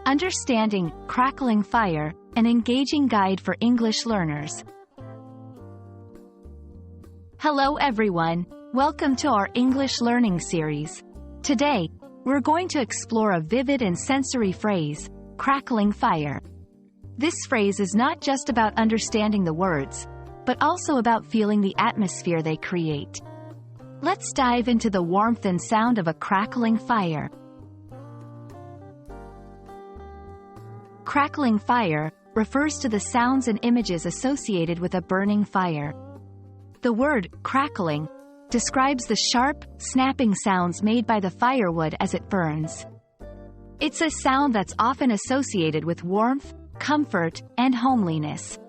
Understanding Crackling Fire, an engaging guide for English learners. Hello everyone, welcome to our English learning series. Today, we're going to explore a vivid and sensory phrase, crackling fire. This phrase is not just about understanding the words, but also about feeling the atmosphere they create. Let's dive into the warmth and sound of a crackling fire. Crackling fire refers to the sounds and images associated with a burning fire. The word crackling describes the sharp, snapping sounds made by the firewood as it burns. It's a sound that's often associated with warmth, comfort, and homeliness.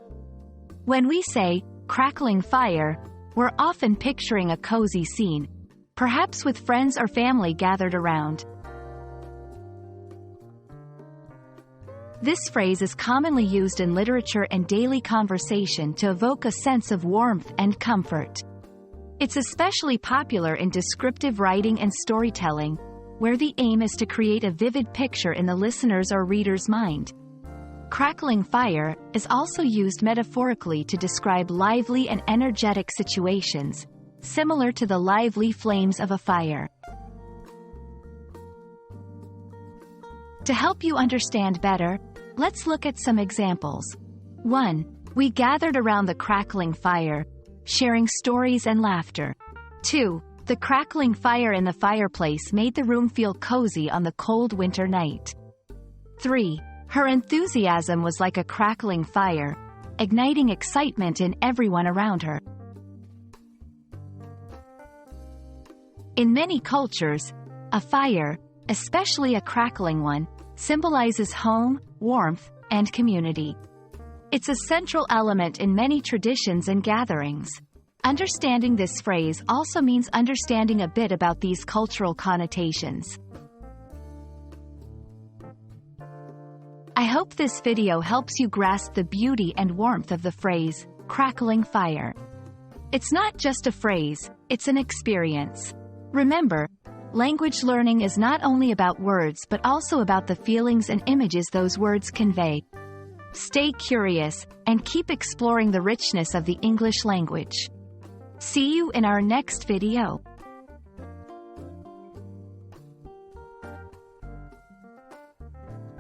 When we say crackling fire, we're often picturing a cozy scene, perhaps with friends or family gathered around. This phrase is commonly used in literature and daily conversation to evoke a sense of warmth and comfort. It's especially popular in descriptive writing and storytelling, where the aim is to create a vivid picture in the listener's or reader's mind. Crackling fire is also used metaphorically to describe lively and energetic situations, similar to the lively flames of a fire. To help you understand better, let's look at some examples. 1. We gathered around the crackling fire, sharing stories and laughter. 2. The crackling fire in the fireplace made the room feel cozy on the cold winter night. 3. Her enthusiasm was like a crackling fire, igniting excitement in everyone around her. In many cultures, a fire, especially a crackling one, symbolizes home, warmth, and community. It's a central element in many traditions and gatherings. Understanding this phrase also means understanding a bit about these cultural connotations. I hope this video helps you grasp the beauty and warmth of the phrase, crackling fire. It's not just a phrase, it's an experience. Remember, language learning is not only about words but also about the feelings and images those words convey. Stay curious, and keep exploring the richness of the English language. See you in our next video.